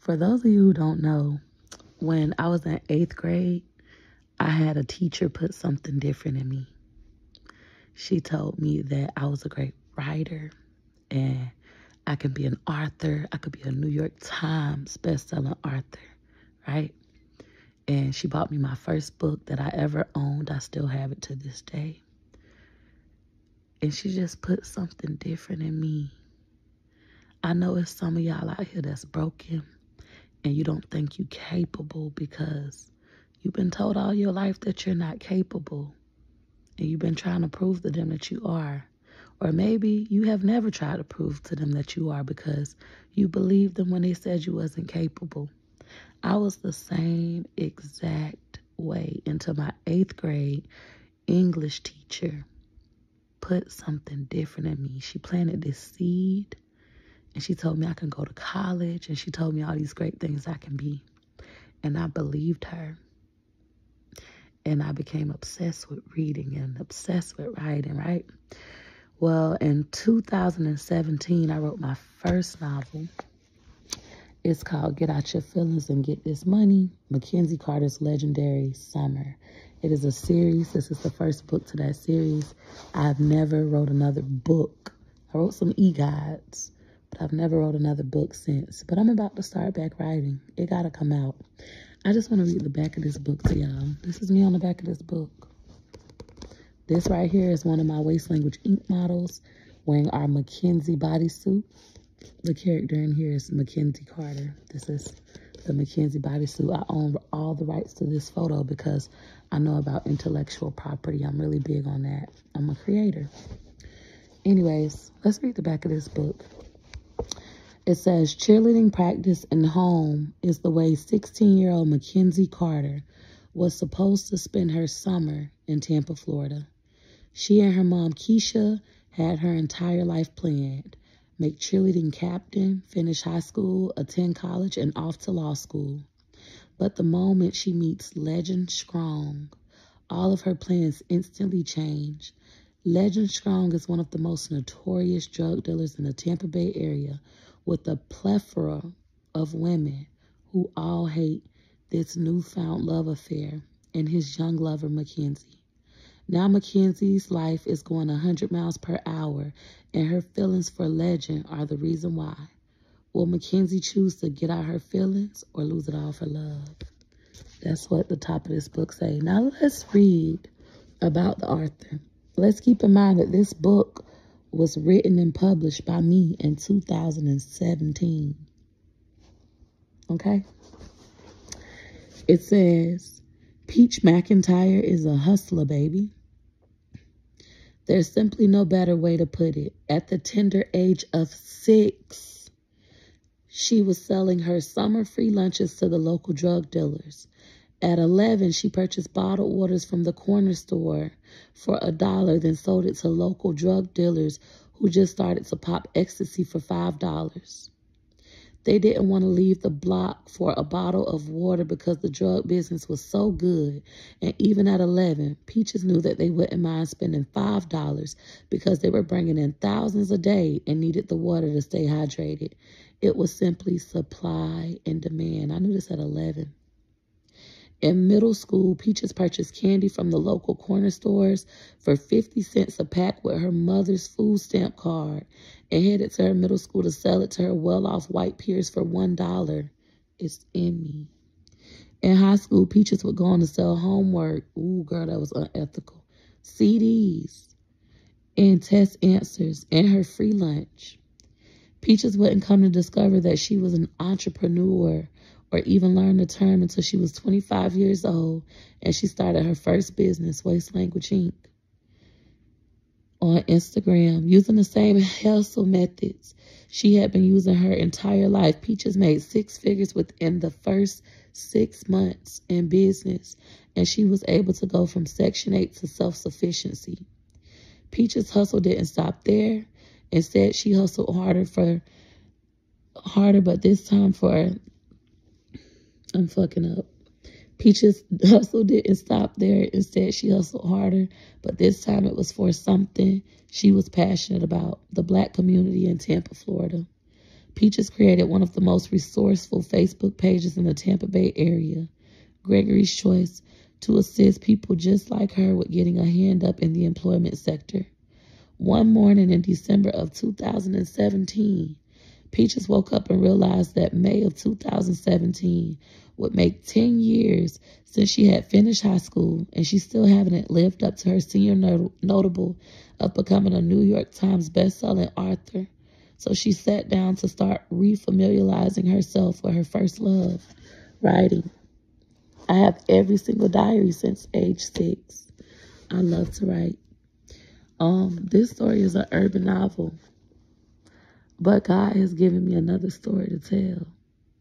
For those of you who don't know, when I was in 8th grade, I had a teacher put something different in me. She told me that I was a great writer and I could be an author. I could be a New York Times bestselling author, right? And she bought me my first book that I ever owned. I still have it to this day. And she just put something different in me. I know it's some of y'all out here that's broken and you don't think you're capable because you've been told all your life that you're not capable. And you've been trying to prove to them that you are. Or maybe you have never tried to prove to them that you are because you believed them when they said you wasn't capable. I was the same exact way until my 8th grade English teacher put something different in me. She planted this seed and she told me I can go to college and she told me all these great things I can be. And I believed her. And I became obsessed with reading and obsessed with writing, right? Well, in 2017, I wrote my first novel. It's called Get Out Your Feelings and Get This Money, Mackenzie Carter's Legendary Summer. It is a series. This is the first book to that series. I've never wrote another book. I wrote some e-guides, but I've never wrote another book since. But I'm about to start back writing. It got to come out. I just want to read the back of this book to y'all. This is me on the back of this book. This right here is one of my Waste Language Ink models wearing our Mackenzie bodysuit. The character in here is Mackenzie Carter. This is the Mackenzie bodysuit. I own all the rights to this photo because I know about intellectual property. I'm really big on that. I'm a creator. Anyways, let's read the back of this book. It says, cheerleading practice and home is the way 16-year-old Mackenzie Carter was supposed to spend her summer in Tampa, Florida. She and her mom, Keisha, had her entire life planned. Make cheerleading captain, finish high school, attend college, and off to law school. But the moment she meets Legend Strong, all of her plans instantly change. Legend Strong is one of the most notorious drug dealers in the Tampa Bay area, with a plethora of women who all hate this newfound love affair and his young lover, Mackenzie. Now Mackenzie's life is going 100 miles per hour, and her feelings for Legend are the reason why. Will Mackenzie choose to get out her feelings or lose it all for love? That's what the top of this book say. Now let's read about the author. Let's keep in mind that this book was written and published by me in 2017. Okay? It says, Peach McIntyre is a hustler, baby. There's simply no better way to put it. At the tender age of 6, she was selling her summer free lunches to the local drug dealers. At 11, she purchased bottled waters from the corner store for $1, then sold it to local drug dealers who just started to pop ecstasy for $5. They didn't want to leave the block for a bottle of water because the drug business was so good. And even at 11, Peaches knew that they wouldn't mind spending $5 because they were bringing in thousands a day and needed the water to stay hydrated. It was simply supply and demand. I knew this at 11. In middle school, Peaches purchased candy from the local corner stores for 50 cents a pack with her mother's food stamp card and headed to her middle school to sell it to her well-off white peers for $1. It's in me. In high school, Peaches would go on to sell homework. Ooh, girl, that was unethical. CDs and test answers and her free lunch. Peaches wouldn't come to discover that she was an entrepreneur or even learn the term until she was 25 years old and she started her first business, Waste Language Ink, on Instagram. Using the same hustle methods she had been using her entire life, Peaches made 6 figures within the first 6 months in business, and she was able to go from Section 8 to self-sufficiency. Peaches' hustle didn't stop there. Instead, she hustled harder, but this time for... I'm fucking up. Peaches' hustle didn't stop there. Instead, she hustled harder, but this time it was for something she was passionate about, the Black community in Tampa, Florida. Peaches created one of the most resourceful Facebook pages in the Tampa Bay area, Gregory's Choice, to assist people just like her with getting a hand up in the employment sector. One morning in December of 2017, Peaches woke up and realized that May of 2017 would make 10 years since she had finished high school, and she still hadn't lived up to her senior notable of becoming a New York Times bestselling author. So she sat down to start refamiliarizing herself with her first love, writing. I have every single diary since age 6. I love to write. This story is an urban novel, but God has given me another story to tell,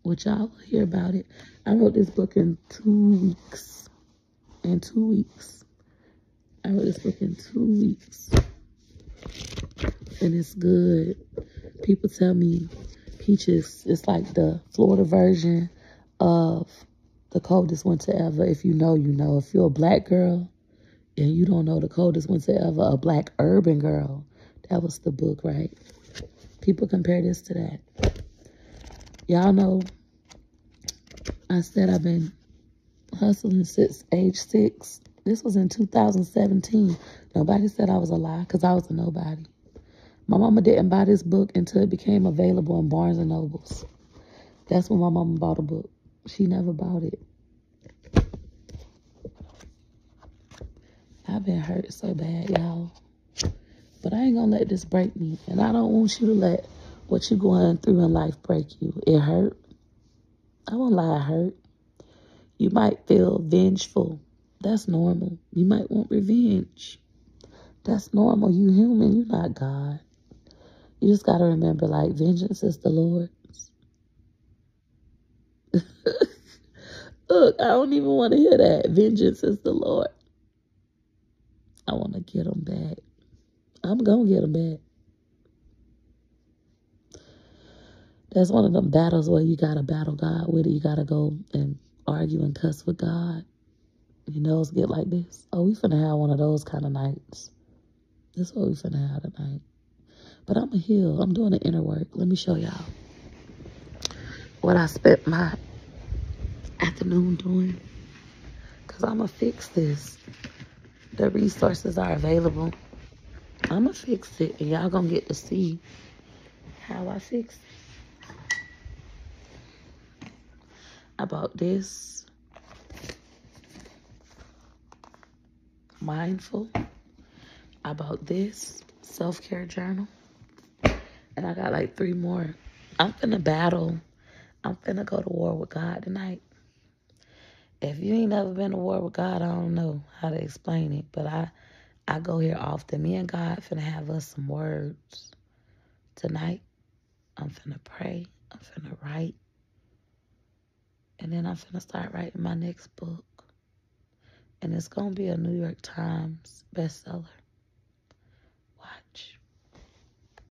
which y'all will hear about it. I wrote this book in 2 weeks. In 2 weeks. I wrote this book in 2 weeks. And it's good. People tell me Peaches is like the Florida version of The Coldest Winter Ever. If you know, you know. If you're a black girl and you don't know The Coldest Winter Ever, a black urban girl, that was the book, right? People compare this to that. Y'all know I said I've been hustling since age 6. This was in 2017. Nobody said I was a lie because I was a nobody. My mama didn't buy this book until it became available in Barnes and Nobles. That's when my mama bought a book. She never bought it. I've been hurt so bad, y'all. But I ain't gonna let this break me. And I don't want you to let what you're going through in life break you. It hurt. I won't lie, it hurt. You might feel vengeful. That's normal. You might want revenge. That's normal. You human. You're not God. You just got to remember, like, vengeance is the Lord's. Look, I don't even want to hear that. Vengeance is the Lord. I want to get them back. I'm going to get them back. That's one of them battles where you got to battle God with it. You got to go and argue and cuss with God. You know, it's get like this. Oh, we finna have one of those kind of nights. That's what we finna have tonight. But I'm a heal. I'm doing the inner work. Let me show y'all what I spent my afternoon doing. Because I'm going to fix this. The resources are available. I'm going to fix it. And y'all going to get to see how I fix it. I bought this Mindful. I bought this self-care journal. And I got like 3 more. I'm finna battle. I'm finna go to war with God tonight. If you ain't never been to war with God, I don't know how to explain it. But I go here often. Me and God finna have us some words tonight. I'm finna pray. I'm finna write. And then I'm finna start writing my next book. And it's gonna be a New York Times bestseller.